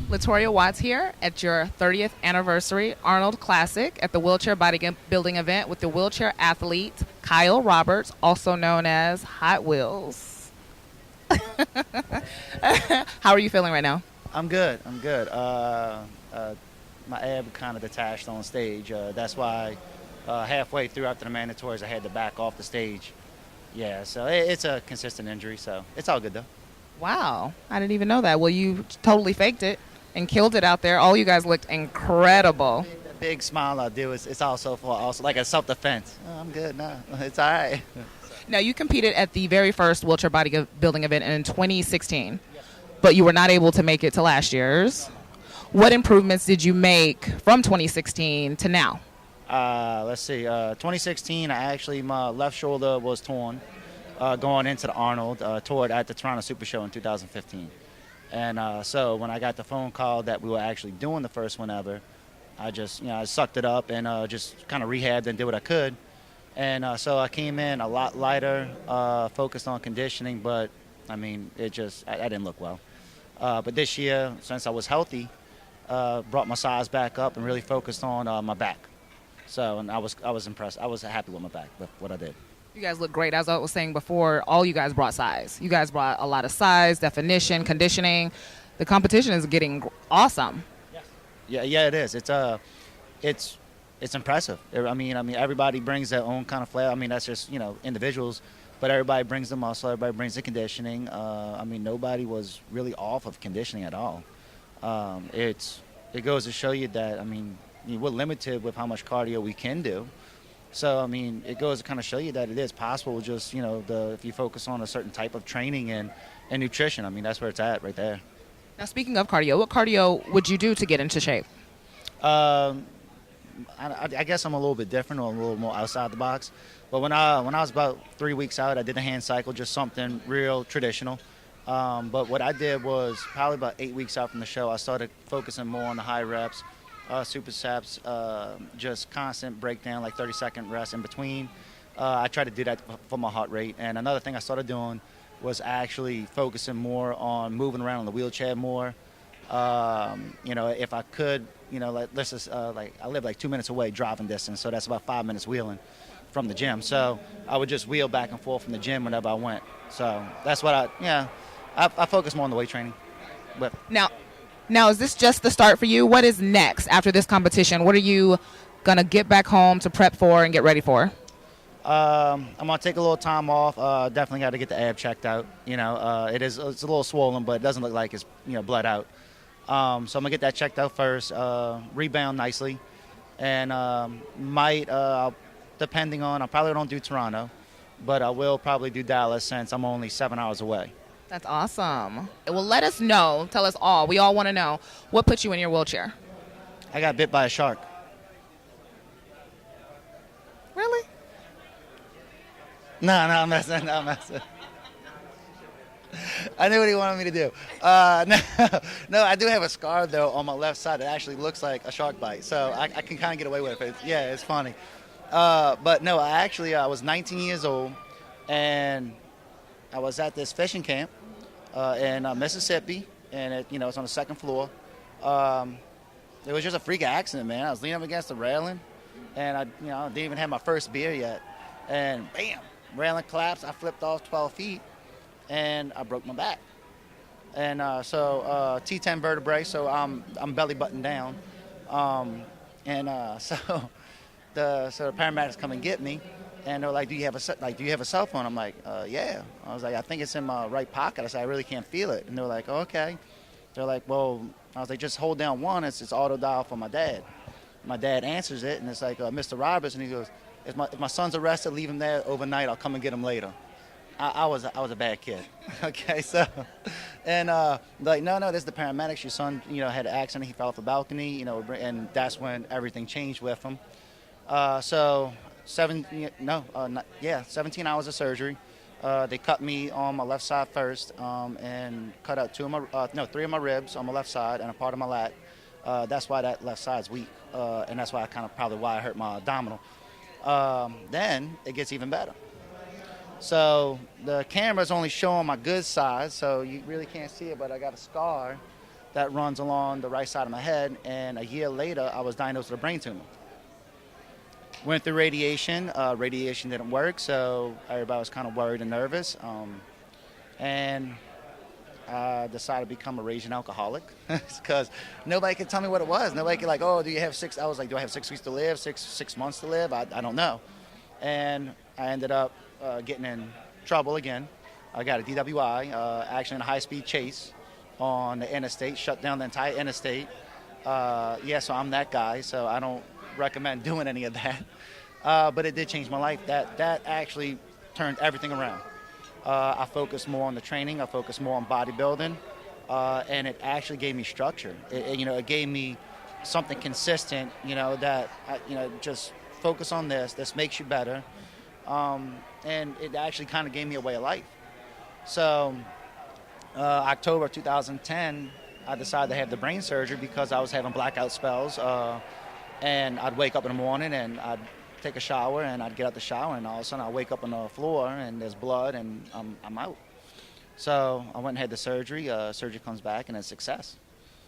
Latorya Watts here at your 30th anniversary Arnold Classic at the Wheelchair Bodybuilding event with the wheelchair athlete Kyle Roberts, also known as Hot Wheels. How are you feeling right now? I'm good. I'm good. My ab kind of detached on stage. That's why halfway through after the mandatories, I had to back off the stage. Yeah, so it's a consistent injury, so it's all good though. Wow, I didn't even know that. Well, you totally faked it and killed it out there. All you guys looked incredible. The big smile I do is it's also for also like a self-defense. Oh, I'm good now. It's all right. Now, you competed at the very first wheelchair bodybuilding event in 2016, but you were not able to make it to last year's. What improvements did you make from 2016 to now? Let's see. 2016, my left shoulder was torn going into the Arnold, tore it at the Toronto Super Show in 2015. And so when I got the phone call that we were actually doing the first one ever, I sucked it up and just kind of rehabbed and did what I could. And so I came in a lot lighter, focused on conditioning, but I mean, I didn't look well. But this year, since I was healthy, brought my size back up and really focused on my back. So, and I was impressed. I was happy with my back, with what I did. You guys look great. As I was saying before, all you guys brought size. You guys brought a lot of size, definition, conditioning. The competition is getting awesome. Yeah, it is. It's impressive. I mean, everybody brings their own kind of flair. I mean, that's just individuals, but everybody brings the muscle. Everybody brings the conditioning. I mean, nobody was really off of conditioning at all. It goes to show you that we're limited with how much cardio we can do. So, I mean, it goes to kind of show you that it is possible just, if you focus on a certain type of training and nutrition, I mean, that's where it's at right there. Now, speaking of cardio, what cardio would you do to get into shape? I guess I'm a little bit different or a little more outside the box. But when I was about 3 weeks out, I did a hand cycle, just something real traditional. But what I did was probably about 8 weeks out from the show, I started focusing more on the high reps, supersets, just constant breakdown, like 30-second rest in between. I tried to do that for my heart rate. And another thing I started doing was actually focusing more on moving around in the wheelchair more. If I could, let's just, I live like 2 minutes away driving distance, so that's about 5 minutes wheeling from the gym. So I would just wheel back and forth from the gym whenever I went. So that's what I focus more on the weight training. But Now, is this just the start for you? What is next after this competition? What are you going to get back home to prep for and get ready for? I'm going to take a little time off. Definitely got to get the ab checked out. It's a little swollen, but it doesn't look like it's bled out. So I'm going to get that checked out first, rebound nicely. And depending on, I probably don't do Toronto, but I will probably do Dallas since I'm only 7 hours away. That's awesome. Well, let us know. Tell us all. We all want to know. What put you in your wheelchair? I got bit by a shark. Really? No, I'm messing. I knew what he wanted me to do. No, I do have a scar, though, on my left side that actually looks like a shark bite. So I can kind of get away with it. It's funny. But no, I was 19 years old, and I was at this fishing camp in Mississippi, and it's on the second floor. It was just a freak accident, man. I was leaning up against the railing, and I didn't even have my first beer yet, and bam, railing collapsed. I flipped off 12 feet, and I broke my back. And so T10 vertebrae, so I'm belly button down, so the paramedics come and get me. And they're like, do you have a cell phone? I'm like, yeah. I was like, I think it's in my right pocket. I said, I really can't feel it. And they're like, oh, okay. They're like, well, I was like, just hold down one. It's auto dial for my dad. My dad answers it, and it's like, Mr. Roberts. And he goes, if my son's arrested, leave him there overnight. I'll come and get him later. I was a bad kid. Okay, so, and like, no, this is the paramedics. Your son, had an accident. He fell off a balcony, and that's when everything changed with him. 17 hours of surgery. They cut me on my left side first and cut out 3 of my ribs on my left side and a part of my lat. That's why that left side's weak, and that's why I hurt my abdominal. Then it gets even better. So the camera's only showing my good side, so you really can't see it, but I got a scar that runs along the right side of my head. And a year later, I was diagnosed with a brain tumor. Went through radiation. Radiation didn't work, so everybody was kind of worried and nervous. And I decided to become a raging alcoholic because nobody could tell me what it was. Nobody could like, oh, do you have six? I was like, do I have 6 weeks to live? Six months to live? I don't know. And I ended up getting in trouble again. I got a DWI, actually in a high-speed chase on the interstate, shut down the entire interstate. So I'm that guy, so I don't recommend doing any of that. But it did change my life. That actually turned everything around. I focused more on the training. I focused more on bodybuilding, and it actually gave me structure. It gave me something consistent. That just focus on this. This makes you better, and it actually kind of gave me a way of life. So, October 2010, I decided to have the brain surgery because I was having blackout spells, and I'd wake up in the morning and I'd take a shower and I'd get out the shower and all of a sudden I'd wake up on the floor and there's blood and I'm out. So I went and had the surgery. Surgery comes back and it's a success.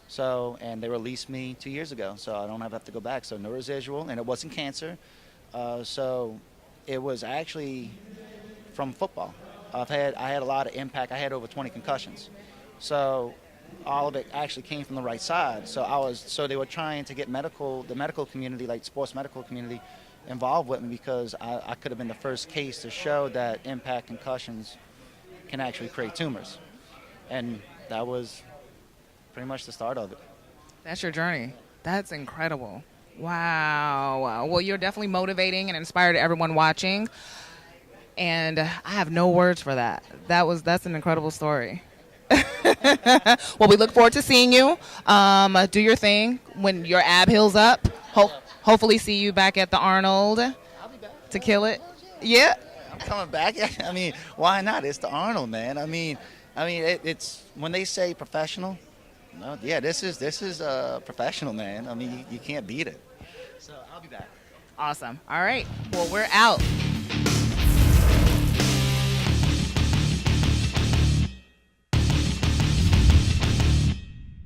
So, and they released me 2 years ago, so I don't have to go back. So no residual, and it wasn't cancer. So it was actually from football. I had a lot of impact. I had over 20 concussions. So all of it actually came from the right side. So they were trying to get the medical community, like sports medical community, involved with me because I could have been the first case to show that impact concussions can actually create tumors. And that was pretty much the start of it. That's your journey. That's incredible. Wow. Well, you're definitely motivating and inspired everyone watching. And I have no words for that. That's an incredible story. Well, we look forward to seeing you. Do your thing when your ab heals up. Hopefully see you back at the Arnold to kill it. Yeah. I'm coming back. I mean, why not? It's the Arnold, man. I mean, it's when they say professional. No, yeah, this is professional, man. I mean, you can't beat it. So I'll be back. Awesome. All right. Well, we're out.